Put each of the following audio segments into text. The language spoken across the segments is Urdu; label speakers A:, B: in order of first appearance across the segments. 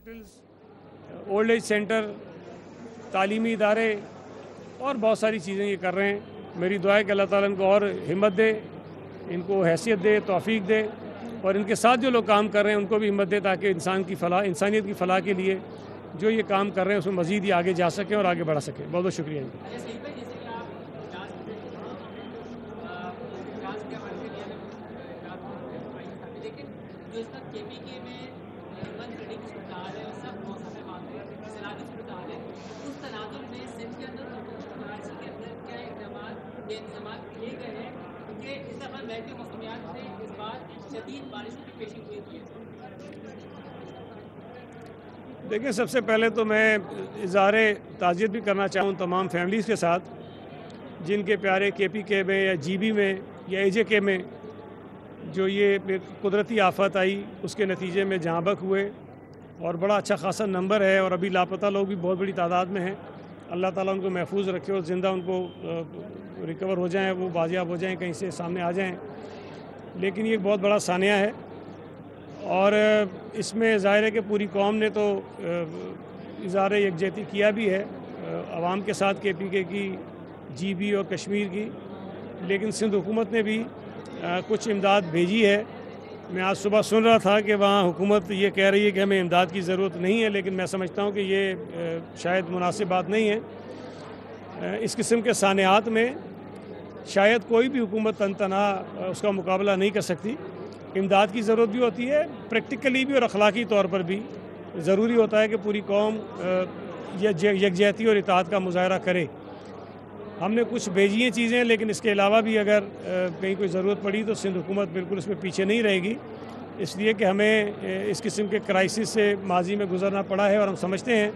A: ہاسپٹلس، اولڈ ایج سینٹر، تعلیمی ادارے اور بہت ساری چیزیں یہ کر رہے ہیں۔ میری دعا ہے کہ اللہ تعالیٰ ان کو اور ہمت دے، ان کو حیثیت دے، توفیق دے، اور ان کے ساتھ جو لوگ کام کر رہے ہیں ان کو بھی ہمت دے، تاکہ انسانیت کی فلاح کے لیے جو یہ کام کر رہے ہیں اس میں مزید ہی آگے جا سکیں اور آگے بڑھا سکیں۔ بہت بہت شکریہ ان کا۔ دیکھیں، سب سے پہلے تو میں اظہار تعزیت بھی کرنا چاہوں تمام فیملیز کے ساتھ جن کے پیارے کے پی کے میں یا جی بی میں یا اے جے کے میں جو یہ قدرتی آفت آئی اس کے نتیجے میں جاں بحق ہوئے، اور بڑا اچھا خاصا نمبر ہے، اور ابھی لاپتہ لوگ بھی بہت بڑی تعداد میں ہیں۔ اللہ تعالیٰ ان کو محفوظ رکھے اور زندہ ان کو ریکور ہو جائیں، وہ بازیاب ہو جائیں، کہیں سے سامنے آ جائیں۔ لیکن یہ ایک بہت بڑا ثانیہ ہے، اور اس میں ظاہر ہے کہ پوری قوم نے تو اظہار یکجہتی کیا بھی ہے، عوام کے ساتھ کے پی کے کی، جی بی اور کشمیر کی، لیکن سندھ حکومت نے بھی کچھ امداد بھیجی ہے۔ میں آج صبح سن رہا تھا کہ وہاں حکومت یہ کہہ رہی ہے کہ ہمیں امداد کی ضرورت نہیں ہے، لیکن میں سمجھتا ہوں کہ یہ شاید مناسب بات نہیں ہے۔ اس قسم کے سانحات میں شاید کوئی بھی حکومت تن تنہا اس کا مقابلہ نہیں کر سکتی۔ امداد کی ضرورت بھی ہوتی ہے، پریکٹیکلی بھی اور اخلاقی طور پر بھی ضروری ہوتا ہے کہ پوری قوم یکجہتی اور اتحاد کا مظاہرہ کرے۔ ہم نے کچھ بھیجی ہیں چیزیں، لیکن اس کے علاوہ بھی اگر کہیں کوئی ضرورت پڑی تو سندھ حکومت بالکل اس میں پیچھے نہیں رہے گی، اس لیے کہ ہمیں اس قسم کے کرائسس سے ماضی میں گزرنا پڑا ہے، اور ہم سمجھتے ہیں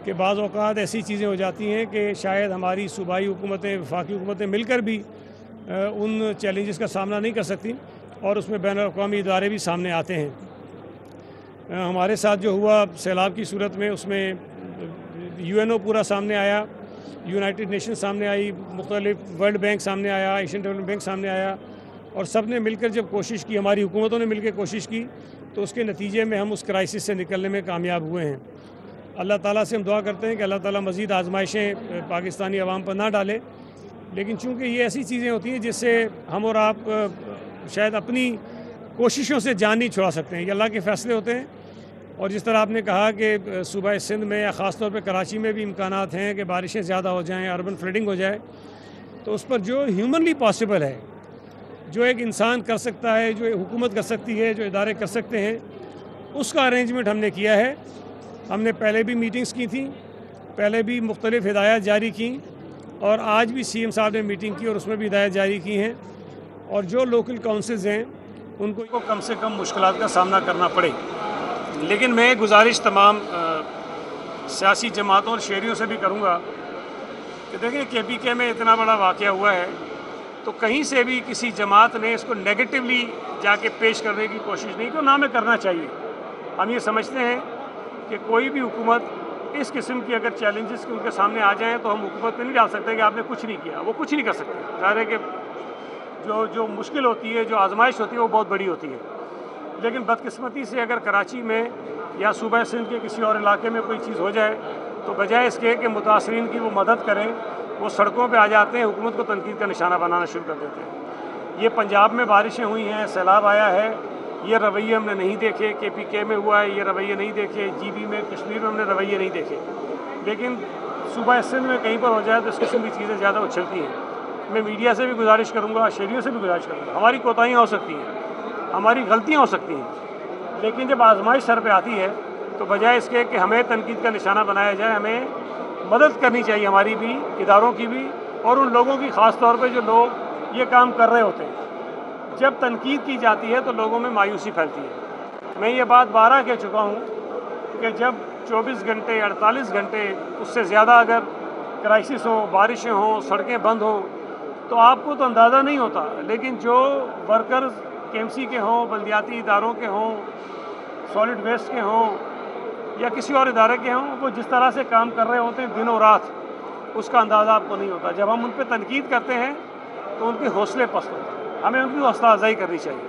A: کہ بعض اوقات ایسی چیزیں ہو جاتی ہیں کہ شاید ہماری صوبائی حکومتیں، وفاقی حکومتیں مل کر بھی ان چیلنجز کا سامنا نہیں کر سکتی، اور اس میں بین الاقوامی ادارے بھی سامنے آتے ہیں۔ ہمارے ساتھ جو ہوا سیلاب کی صورت میں، اس میں یو این او پورا سامنے آیا، یونائٹڈ نیشن سامنے آئی، مختلف ورلڈ بینک سامنے آیا، ایشین ڈیولپمنٹ بینک سامنے آیا، اور سب نے مل کر جب کوشش کی، ہماری حکومتوں نے مل کے کوشش کی، تو اس کے نتیجے میں ہم اس کرائسس سے نکلنے میں کامیاب ہوئے ہیں۔ اللہ تعالیٰ سے ہم دعا کرتے ہیں کہ اللہ تعالیٰ مزید آزمائشیں پاکستانی عوام پر نہ ڈالے، لیکن چونکہ یہ ایسی چیزیں ہوتی ہیں جس سے ہم اور آپ شاید اپنی کوششوں سے جان نہیں چھڑا سکتے ہیں، یہ اللہ کے فیصلے ہوتے ہیں۔ اور جس طرح آپ نے کہا کہ صوبہ سندھ میں یا خاص طور پہ کراچی میں بھی امکانات ہیں کہ بارشیں زیادہ ہو جائیں، اربن فلڈنگ ہو جائے، تو اس پر جو ہیومنلی پاسبل ہے، جو ایک انسان کر سکتا ہے، جو حکومت کر سکتی ہے، جو ادارے کر سکتے ہیں، اس کا ارینجمنٹ ہم نے کیا ہے۔ ہم نے پہلے بھی میٹنگز کی تھیں، پہلے بھی مختلف ہدایات جاری کیں، اور آج بھی سی ایم صاحب نے میٹنگ کی اور اس میں بھی ہدایات جاری کی ہیں، اور جو لوکل کونسلز ہیں ان کو کم سے کم مشکلات کا سامنا کرنا پڑے۔ لیکن میں گزارش تمام سیاسی جماعتوں اور شہریوں سے بھی کروں گا کہ دیکھیں، کے پی کے میں اتنا بڑا واقعہ ہوا ہے، تو کہیں سے بھی کسی جماعت نے اس کو نیگیٹولی جا کے پیش کرنے کی کوشش نہیں کی، اور نہ ہمیں کرنا چاہیے۔ ہم یہ سمجھتے ہیں کہ کوئی بھی حکومت اس قسم کی اگر چیلنجز ان کے سامنے آ جائیں تو ہم حکومت پہ نہیں ڈال سکتے کہ آپ نے کچھ نہیں کیا، وہ کچھ نہیں کر سکتے۔ ظاہر ہے کہ جو مشکل ہوتی ہے، جو آزمائش ہوتی ہے، وہ بہت بڑی ہوتی ہے۔ لیکن بدقسمتی سے اگر کراچی میں یا صوبہ سندھ کے کسی اور علاقے میں کوئی چیز ہو جائے تو بجائے اس کے کہ متاثرین کی وہ مدد کریں، وہ سڑکوں پہ آ جاتے ہیں، حکومت کو تنقید کا نشانہ بنانا شروع کر دیتے ہیں۔ یہ پنجاب میں بارشیں ہوئی ہیں، سیلاب آیا ہے، یہ رویے ہم نے نہیں دیکھے، کے پی کے میں ہوا ہے یہ رویے نہیں دیکھے، جی بی میں، کشمیر میں ہم نے رویے نہیں دیکھے، لیکن صوبہ سندھ میں کہیں پر ہو جائے تو اس قسم کی چیزیں زیادہ اچھلتی ہیں۔ میں میڈیا سے بھی گزارش کروں گا، شہریوں سے بھی گزارش کروں گا، ہماری کوتاہیاں ہو سکتی ہیں، ہماری غلطیاں ہو سکتی ہیں، لیکن جب آزمائش سر پہ آتی ہے تو بجائے اس کے کہ ہمیں تنقید کا نشانہ بنایا جائے، ہمیں مدد کرنی چاہیے، ہماری بھی، اداروں کی بھی، اور ان لوگوں کی خاص طور پہ جو لوگ یہ کام کر رہے ہوتے ہیں۔ جب تنقید کی جاتی ہے تو لوگوں میں مایوسی پھیلتی ہے۔ میں یہ بات بارہا کہہ چکا ہوں کہ جب 24 گھنٹے 48 گھنٹے اس سے زیادہ اگر کرائسس ہو، بارشیں ہوں، سڑکیں بند ہوں، تو آپ کو تو اندازہ نہیں ہوتا، لیکن جو ورکرز کے ایم سی کے ہوں، بلدیاتی اداروں کے ہوں، سالڈ ویسٹ کے ہوں، یا کسی اور ادارے کے ہوں، وہ جس طرح سے کام کر رہے ہوتے ہیں دن و رات، اس کا اندازہ آپ کو نہیں ہوتا۔ جب ہم ان پہ تنقید کرتے ہیں تو ان کے حوصلے پست ہوتے ہیں، ہمیں ان کی حوصلہ افزائی کرنی چاہیے۔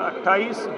A: 28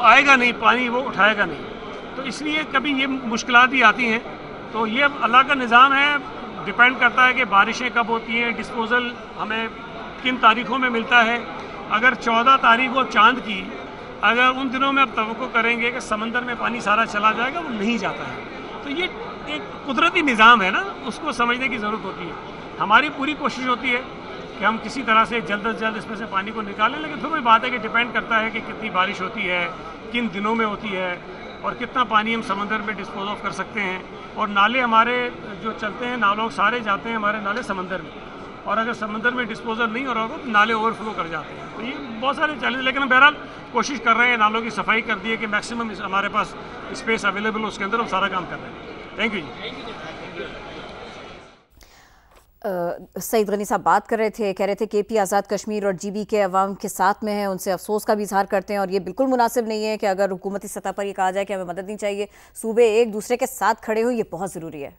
A: آئے گا نہیں پانی, وہ اٹھائے گا نہیں. تو اس لیے کبھی یہ مشکلات بھی آتی ہیں. تو یہ اب اللہ کا نظام ہے, ڈپینڈ کرتا ہے کہ بارشیں کب ہوتی ہیں, ڈسپوزل ہمیں کن تاریخوں میں ملتا ہے. اگر 14 تاریخ ہو چاند کی, اگر ان دنوں میں اب توقع کریں گے کہ سمندر میں پانی سارا چلا جائے گا, وہ نہیں جاتا ہے. تو یہ ایک قدرتی نظام ہے نا, اس کو سمجھنے کی ضرورت ہوتی ہے. ہماری پوری کوشش ہوتی ہے کہ ہم کسی طرح سے جلد از جلد اس میں سے پانی کو نکالیں, لیکن پھر وہی بات ہے کہ ڈپینڈ کرتا ہے کہ کتنی بارش ہوتی ہے, کن دنوں میں ہوتی ہے, اور کتنا پانی ہم سمندر میں ڈسپوز آف کر سکتے ہیں. اور نالے ہمارے جو چلتے ہیں, نالوں سارے جاتے ہیں ہمارے نالے سمندر میں, اور اگر سمندر میں ڈسپوزل نہیں ہو رہا ہوگا تو نالے اوور فلو کر جاتے ہیں. تو یہ بہت سارے چیلنج, لیکن ہم بہرحال کوشش کر رہے ہیں نالوں کی صفائی کر دی ہے کہ میکسیمم ہمارے پاس اسپیس اویلیبل, اس کے اندر ہم سارا کام کر رہے ہیں. تھینک یو جی.
B: سعید غنی صاحب بات کر رہے تھے, کہہ رہے تھے کے پی آزاد کشمیر اور جی بی کے عوام کے ساتھ میں ہیں, ان سے افسوس کا بھی اظہار کرتے ہیں, اور یہ بالکل مناسب نہیں ہے کہ اگر حکومتی سطح پر یہ کہا جائے کہ ہمیں مدد نہیں چاہیے, صوبے ایک دوسرے کے ساتھ کھڑے ہوں, یہ بہت ضروری ہے.